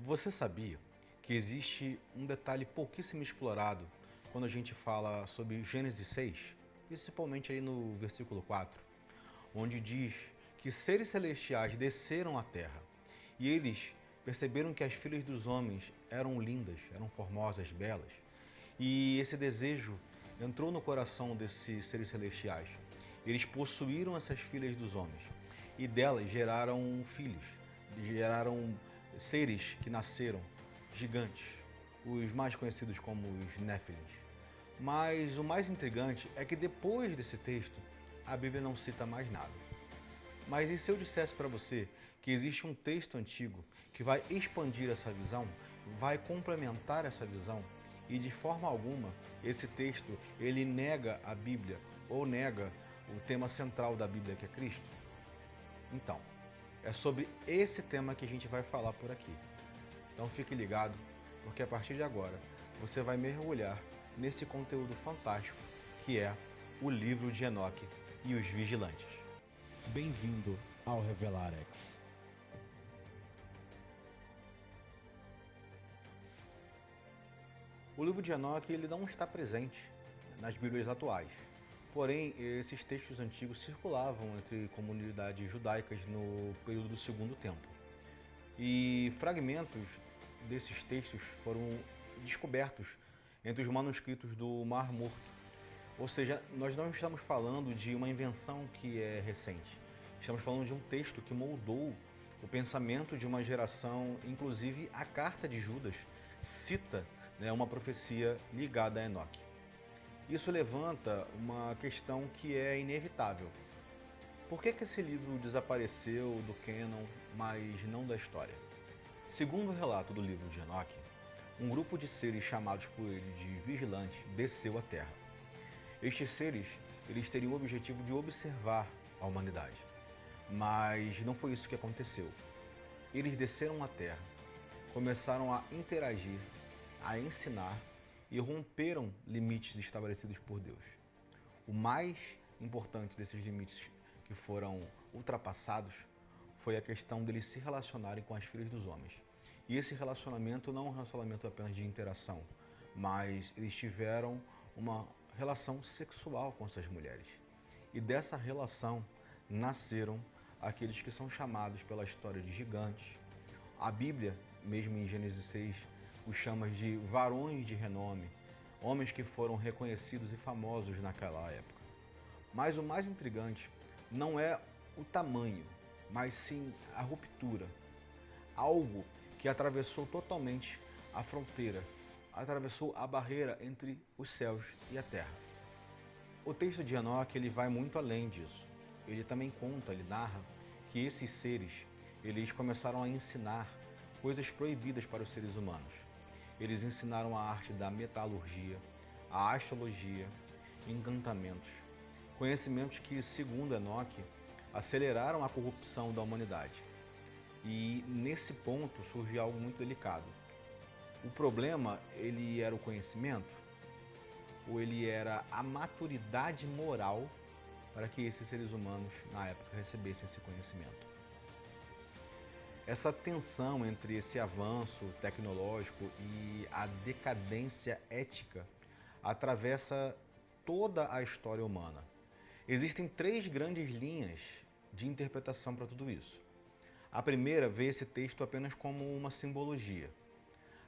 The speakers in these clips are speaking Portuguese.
Você sabia que existe um detalhe pouquíssimo explorado quando a gente fala sobre Gênesis 6, principalmente aí no versículo 4, onde diz que seres celestiais desceram à terra e eles perceberam que as filhas dos homens eram lindas, eram formosas, belas, e esse desejo entrou no coração desses seres celestiais. Eles possuíram essas filhas dos homens e delas geraram filhos, geraram seres que nasceram gigantes, os mais conhecidos como os Néfilins. Mas o mais intrigante é que depois desse texto, a Bíblia não cita mais nada. Mas e se eu dissesse para você que existe um texto antigo que vai expandir essa visão, vai complementar essa visão, e de forma alguma esse texto ele nega a Bíblia ou nega o tema central da Bíblia, que é Cristo? Então, é sobre esse tema que a gente vai falar por aqui. Então fique ligado, porque a partir de agora você vai mergulhar nesse conteúdo fantástico que é o livro de Enoque e os Vigilantes. Bem-vindo ao Revelarex. O livro de Enoque ele não está presente nas Bíblias atuais. Porém, esses textos antigos circulavam entre comunidades judaicas no período do Segundo Templo. E fragmentos desses textos foram descobertos entre os manuscritos do Mar Morto. Ou seja, nós não estamos falando de uma invenção que é recente. Estamos falando de um texto que moldou o pensamento de uma geração, inclusive a carta de Judas cita uma profecia ligada a Enoque. Isso levanta uma questão que é inevitável. Por que esse livro desapareceu do cânon, mas não da história? Segundo o relato do livro de Enoque, um grupo de seres chamados por ele de vigilantes desceu à Terra. Estes seres eles teriam o objetivo de observar a humanidade, mas não foi isso que aconteceu. Eles desceram à Terra, começaram a interagir, a ensinar e romperam limites estabelecidos por Deus. O mais importante desses limites que foram ultrapassados foi a questão deles se relacionarem com as filhas dos homens. E esse relacionamento não é um relacionamento apenas de interação, mas eles tiveram uma relação sexual com essas mulheres. E dessa relação nasceram aqueles que são chamados pela história de gigantes. A Bíblia, mesmo em Gênesis 6, os chama de varões de renome, homens que foram reconhecidos e famosos naquela época. Mas o mais intrigante não é o tamanho, mas sim a ruptura. Algo que atravessou totalmente a fronteira, atravessou a barreira entre os céus e a terra. O texto de Enoque ele vai muito além disso. Ele também conta, ele narra que esses seres eles começaram a ensinar coisas proibidas para os seres humanos. Eles ensinaram a arte da metalurgia, a astrologia, encantamentos, conhecimentos que, segundo Enoque, aceleraram a corrupção da humanidade. E nesse ponto surge algo muito delicado. O problema, ele era o conhecimento? Ou ele era a maturidade moral para que esses seres humanos, na época, recebessem esse conhecimento? Essa tensão entre esse avanço tecnológico e a decadência ética atravessa toda a história humana. Existem três grandes linhas de interpretação para tudo isso. A primeira vê esse texto apenas como uma simbologia.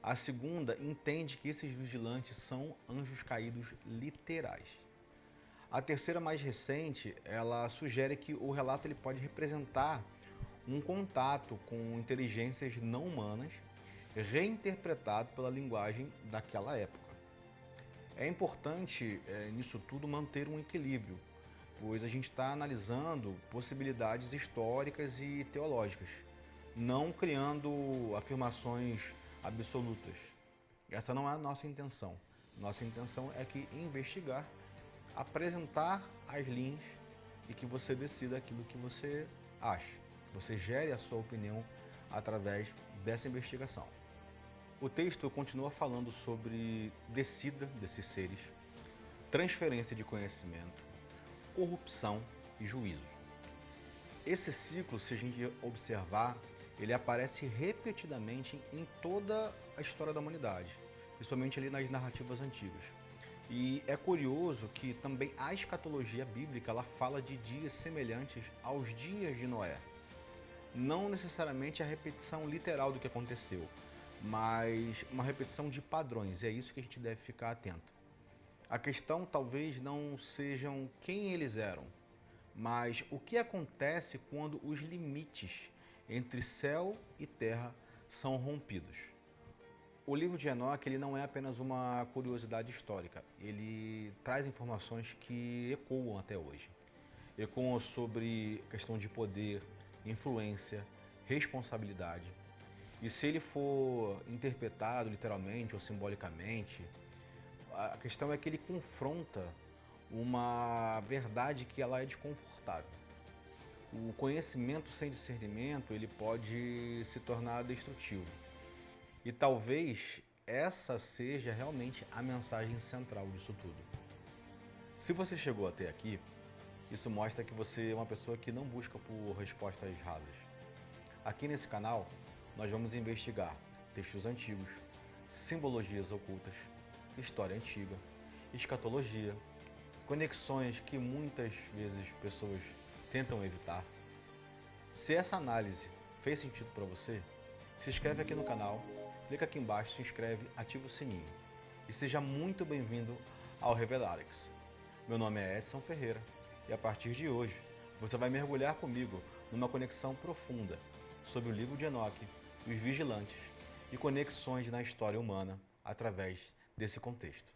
A segunda entende que esses vigilantes são anjos caídos literais. A terceira, mais recente, ela sugere que o relato ele pode representar um contato com inteligências não humanas reinterpretado pela linguagem daquela época. É importante nisso tudo manter um equilíbrio, pois a gente está analisando possibilidades históricas e teológicas, não criando afirmações absolutas. Essa não é a nossa intenção. Nossa intenção é que investigar, apresentar as linhas e que você decida aquilo que você acha. Você gere a sua opinião através dessa investigação. O texto continua falando sobre descida desses seres, transferência de conhecimento, corrupção e juízo. Esse ciclo, se a gente observar, ele aparece repetidamente em toda a história da humanidade, principalmente ali nas narrativas antigas. E é curioso que também a escatologia bíblica ela fala de dias semelhantes aos dias de Noé. Não necessariamente a repetição literal do que aconteceu, mas uma repetição de padrões. É isso que a gente deve ficar atento. A questão talvez não sejam quem eles eram, mas o que acontece quando os limites entre céu e terra são rompidos. O livro de Enoque ele não é apenas uma curiosidade histórica, ele traz informações que ecoam até hoje. Ecoam sobre questão de poder, influência, responsabilidade. E se ele for interpretado literalmente ou simbolicamente, a questão é que ele confronta uma verdade que ela é desconfortável. O conhecimento sem discernimento ele pode se tornar destrutivo. E talvez essa seja realmente a mensagem central disso tudo. Se você chegou até aqui, isso mostra que você é uma pessoa que não busca por respostas rasas. Aqui nesse canal, nós vamos investigar textos antigos, simbologias ocultas, história antiga, escatologia, conexões que muitas vezes pessoas tentam evitar. Se essa análise fez sentido para você, se inscreve aqui no canal, clica aqui embaixo, se inscreve, ativa o sininho. E seja muito bem-vindo ao Revelarex. Meu nome é Edson Ferreira e a partir de hoje você vai mergulhar comigo numa conexão profunda sobre o livro de Enoque, os vigilantes e conexões na história humana através desse contexto.